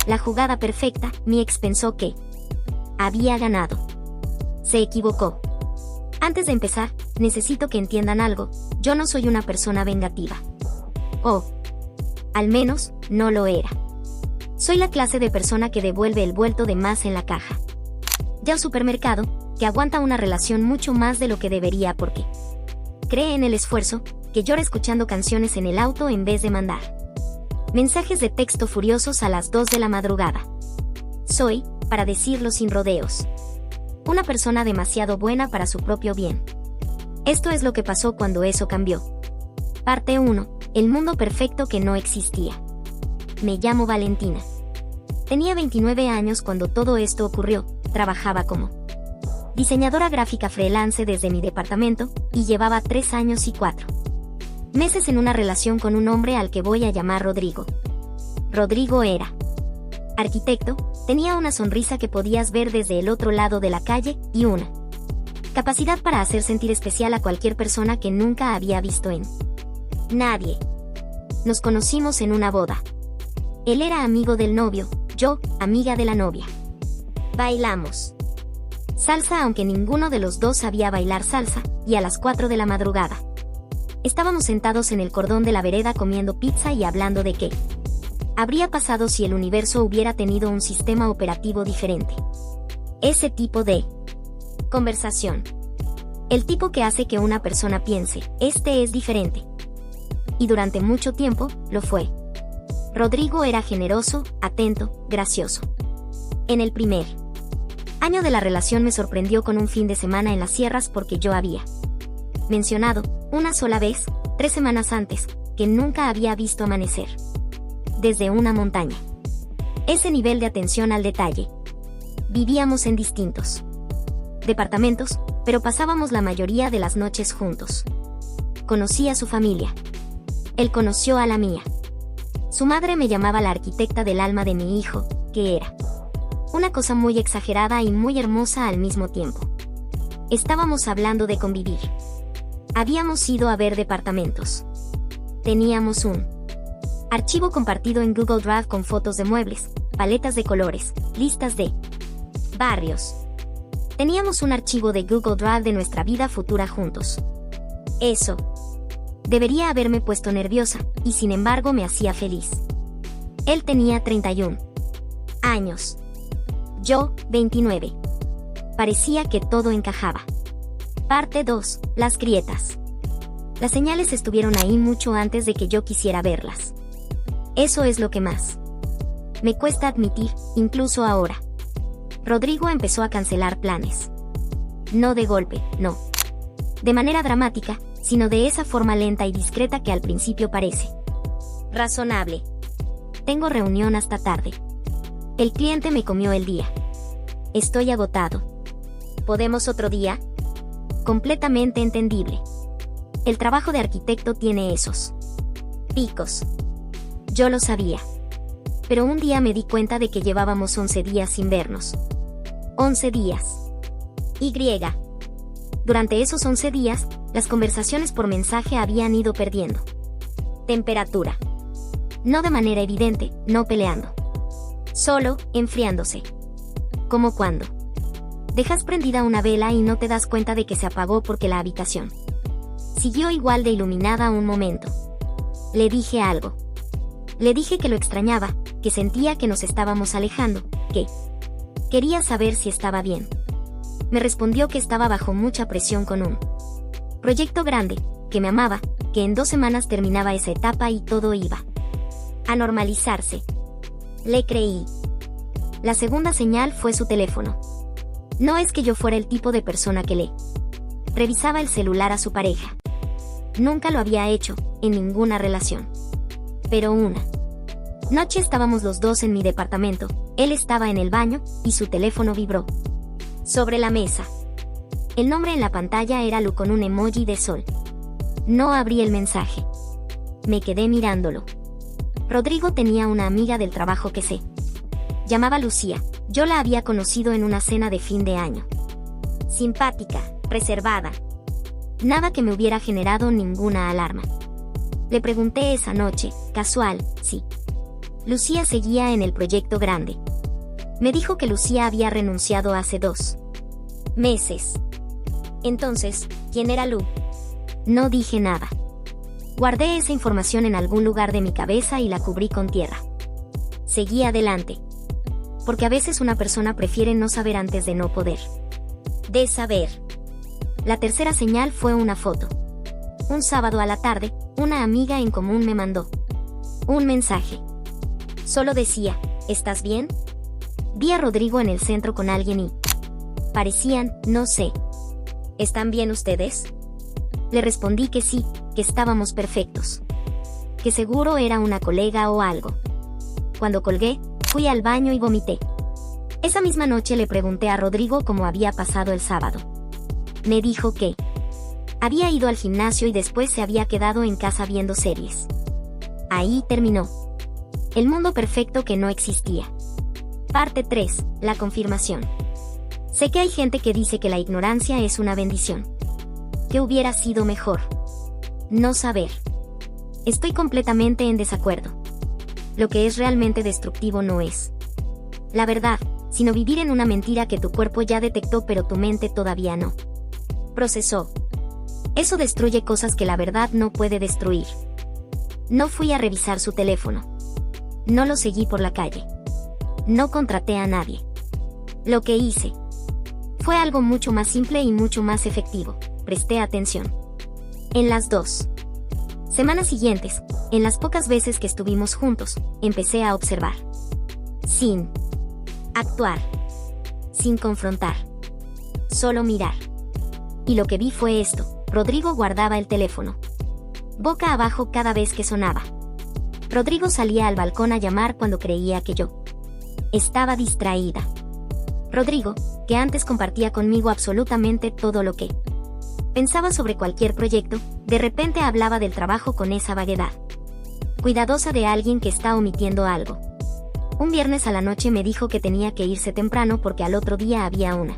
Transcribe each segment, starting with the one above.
la jugada perfecta, mi ex pensó que había ganado. Se equivocó. Antes de empezar, necesito que entiendan algo, yo no soy una persona vengativa. O, al menos, no lo era. Soy la clase de persona que devuelve el vuelto de más en la caja. Ya un supermercado, que aguanta una relación mucho más de lo que debería porque cree en el esfuerzo, que llora escuchando canciones en el auto en vez de mandar mensajes de texto furiosos a las 2 de la madrugada. Soy, para decirlo sin rodeos, una persona demasiado buena para su propio bien. Esto es lo que pasó cuando eso cambió. Parte 1. El mundo perfecto que no existía. Me llamo Valentina. Tenía 29 años cuando todo esto ocurrió, trabajaba como diseñadora gráfica freelance desde mi departamento, y llevaba 3 años y 4 meses en una relación con un hombre al que voy a llamar Rodrigo. Rodrigo era arquitecto, tenía una sonrisa que podías ver desde el otro lado de la calle, y una capacidad para hacer sentir especial a cualquier persona que nunca había visto en nadie. Nos conocimos en una boda. Él era amigo del novio, yo, amiga de la novia. Bailamos salsa aunque ninguno de los dos sabía bailar salsa, y a las 4 de la madrugada estábamos sentados en el cordón de la vereda comiendo pizza y hablando de qué habría pasado si el universo hubiera tenido un sistema operativo diferente. Ese tipo de conversación. El tipo que hace que una persona piense, este es diferente. Y durante mucho tiempo, lo fue. Rodrigo era generoso, atento, gracioso. En el primer año de la relación me sorprendió con un fin de semana en las sierras porque yo había mencionado, una sola vez, 3 semanas antes, que nunca había visto amanecer desde una montaña. Ese nivel de atención al detalle. Vivíamos en distintos departamentos, pero pasábamos la mayoría de las noches juntos. Conocí a su familia. Él conoció a la mía. Su madre me llamaba la arquitecta del alma de mi hijo, que era una cosa muy exagerada y muy hermosa al mismo tiempo. Estábamos hablando de convivir. Habíamos ido a ver departamentos. Teníamos un archivo compartido en Google Drive con fotos de muebles, paletas de colores, listas de barrios. Teníamos un archivo de Google Drive de nuestra vida futura juntos. Eso debería haberme puesto nerviosa, y sin embargo me hacía feliz. Él tenía 31 años. Yo, 29. Parecía que todo encajaba. Parte 2. Las grietas. Las señales estuvieron ahí mucho antes de que yo quisiera verlas. Eso es lo que más me cuesta admitir, incluso ahora. Rodrigo empezó a cancelar planes. No de golpe, no. De manera dramática, sino de esa forma lenta y discreta que al principio parece razonable. Tengo reunión hasta tarde. El cliente me comió el día. Estoy agotado. ¿Podemos otro día? Completamente entendible. El trabajo de arquitecto tiene esos picos. Yo lo sabía. Pero un día me di cuenta de que llevábamos 11 días sin vernos. 11 días. Y. Durante esos 11 días, las conversaciones por mensaje habían ido perdiendo temperatura. No de manera evidente, no peleando. Solo, enfriándose. Como cuando dejas prendida una vela y no te das cuenta de que se apagó porque la habitación siguió igual de iluminada un momento. Le dije algo. Le dije que lo extrañaba, que sentía que nos estábamos alejando, que quería saber si estaba bien. Me respondió que estaba bajo mucha presión con un proyecto grande, que me amaba, que en 2 semanas terminaba esa etapa y todo iba a normalizarse. Le creí. La segunda señal fue su teléfono. No es que yo fuera el tipo de persona que le revisaba el celular a su pareja. Nunca lo había hecho, en ninguna relación. Pero una noche estábamos los dos en mi departamento, él estaba en el baño, y su teléfono vibró sobre la mesa. El nombre en la pantalla era Lu con un emoji de sol. No abrí el mensaje. Me quedé mirándolo. Rodrigo tenía una amiga del trabajo que se llamaba Lucía. Yo la había conocido en una cena de fin de año. Simpática, reservada. Nada que me hubiera generado ninguna alarma. Le pregunté esa noche, casual, si Lucía seguía en el proyecto grande. Me dijo que Lucía había renunciado hace 2 meses. Entonces, ¿quién era Lu? No dije nada. Guardé esa información en algún lugar de mi cabeza y la cubrí con tierra. Seguí adelante. Porque a veces una persona prefiere no saber antes de no poder. De saber. La tercera señal fue una foto. Un sábado a la tarde, una amiga en común me mandó un mensaje. Solo decía, ¿estás bien? Vi a Rodrigo en el centro con alguien y parecían, no sé. ¿Están bien ustedes? Le respondí que sí, que estábamos perfectos. Que seguro era una colega o algo. Cuando colgué, fui al baño y vomité. Esa misma noche le pregunté a Rodrigo cómo había pasado el sábado. Me dijo que había ido al gimnasio y después se había quedado en casa viendo series. Ahí terminó. El mundo perfecto que no existía. Parte 3. La confirmación. Sé que hay gente que dice que la ignorancia es una bendición. ¿Qué hubiera sido mejor? No saber. Estoy completamente en desacuerdo. Lo que es realmente destructivo no es la verdad, sino vivir en una mentira que tu cuerpo ya detectó pero tu mente todavía no procesó. Eso destruye cosas que la verdad no puede destruir. No fui a revisar su teléfono. No lo seguí por la calle. No contraté a nadie. Lo que hice fue algo mucho más simple y mucho más efectivo. Presté atención. En las 2 semanas siguientes, en las pocas veces que estuvimos juntos, empecé a observar. Sin actuar. Sin confrontar. Solo mirar. Y lo que vi fue esto. Rodrigo guardaba el teléfono boca abajo cada vez que sonaba. Rodrigo salía al balcón a llamar cuando creía que yo estaba distraída. Rodrigo, que antes compartía conmigo absolutamente todo lo que pensaba sobre cualquier proyecto, de repente hablaba del trabajo con esa vaguedad cuidadosa de alguien que está omitiendo algo. Un viernes a la noche me dijo que tenía que irse temprano porque al otro día había una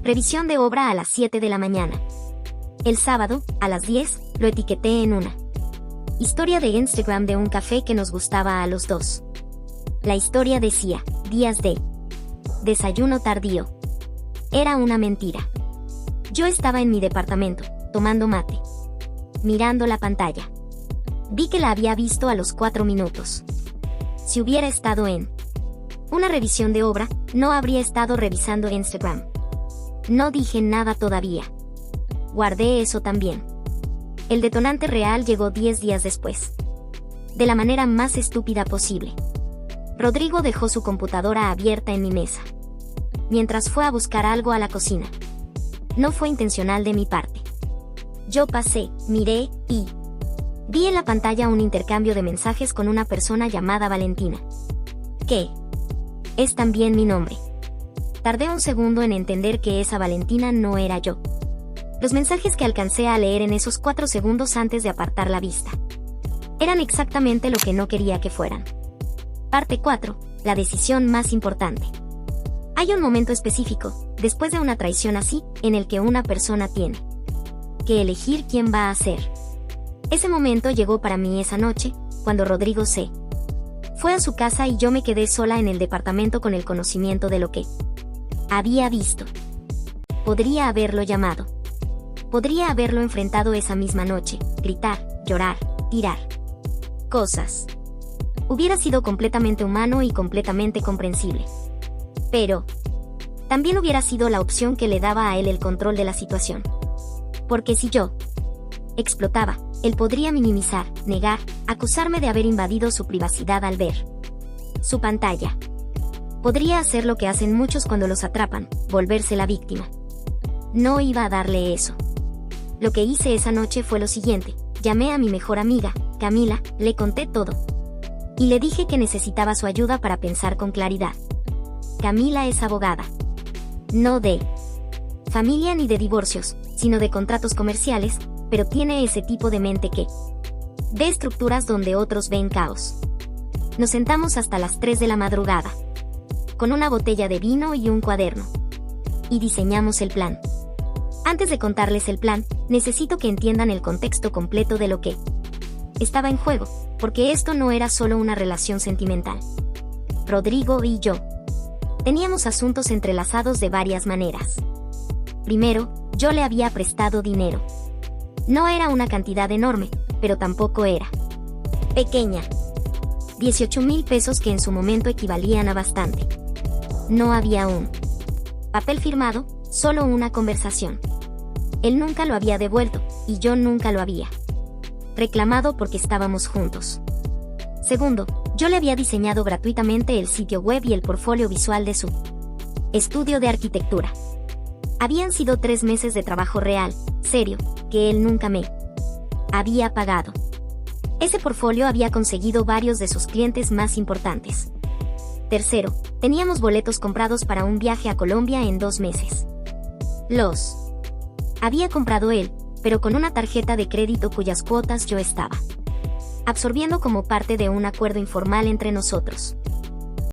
revisión de obra a las 7 de la mañana. El sábado, a las 10, lo etiqueté en una historia de Instagram de un café que nos gustaba a los dos. La historia decía, días de desayuno tardío. Era una mentira. Yo estaba en mi departamento, tomando mate, mirando la pantalla. Vi que la había visto a los 4 minutos. Si hubiera estado en una revisión de obra, no habría estado revisando Instagram. No dije nada todavía. Guardé eso también. El detonante real llegó 10 días después. De la manera más estúpida posible. Rodrigo dejó su computadora abierta en mi mesa, mientras fue a buscar algo a la cocina. No fue intencional de mi parte. Yo pasé, miré, y vi en la pantalla un intercambio de mensajes con una persona llamada Valentina. Que es también mi nombre. Tardé un segundo en entender que esa Valentina no era yo. Los mensajes que alcancé a leer en esos 4 segundos antes de apartar la vista eran exactamente lo que no quería que fueran. Parte 4. La decisión más importante. Hay un momento específico, después de una traición así, en el que una persona tiene que elegir quién va a ser. Ese momento llegó para mí esa noche, cuando Rodrigo se fue a su casa y yo me quedé sola en el departamento con el conocimiento de lo que había visto. Podría haberlo llamado. Podría haberlo enfrentado esa misma noche, gritar, llorar, tirar cosas. Hubiera sido completamente humano y completamente comprensible. Pero también hubiera sido la opción que le daba a él el control de la situación. Porque si yo explotaba, él podría minimizar, negar, acusarme de haber invadido su privacidad al ver su pantalla. Podría hacer lo que hacen muchos cuando los atrapan, volverse la víctima. No iba a darle eso. Lo que hice esa noche fue lo siguiente: llamé a mi mejor amiga, Camila, le conté todo. Y le dije que necesitaba su ayuda para pensar con claridad. Camila es abogada. No de familia ni de divorcios, sino de contratos comerciales, pero tiene ese tipo de mente que ve estructuras donde otros ven caos. Nos sentamos hasta las 3 de la madrugada, con una botella de vino y un cuaderno. Y diseñamos el plan. Antes de contarles el plan, necesito que entiendan el contexto completo de lo que estaba en juego, porque esto no era solo una relación sentimental. Rodrigo y yo teníamos asuntos entrelazados de varias maneras. Primero, yo le había prestado dinero. No era una cantidad enorme, pero tampoco era pequeña. 18,000 pesos, que en su momento equivalían a bastante. No había un papel firmado, solo una conversación. Él nunca lo había devuelto, y yo nunca lo había reclamado porque estábamos juntos. Segundo, yo le había diseñado gratuitamente el sitio web y el portfolio visual de su estudio de arquitectura. Habían sido 3 meses de trabajo real, serio, que él nunca me había pagado. Ese portfolio había conseguido varios de sus clientes más importantes. Tercero, teníamos boletos comprados para un viaje a Colombia en 2 meses. Los había comprado él, pero con una tarjeta de crédito cuyas cuotas yo estaba absorbiendo como parte de un acuerdo informal entre nosotros.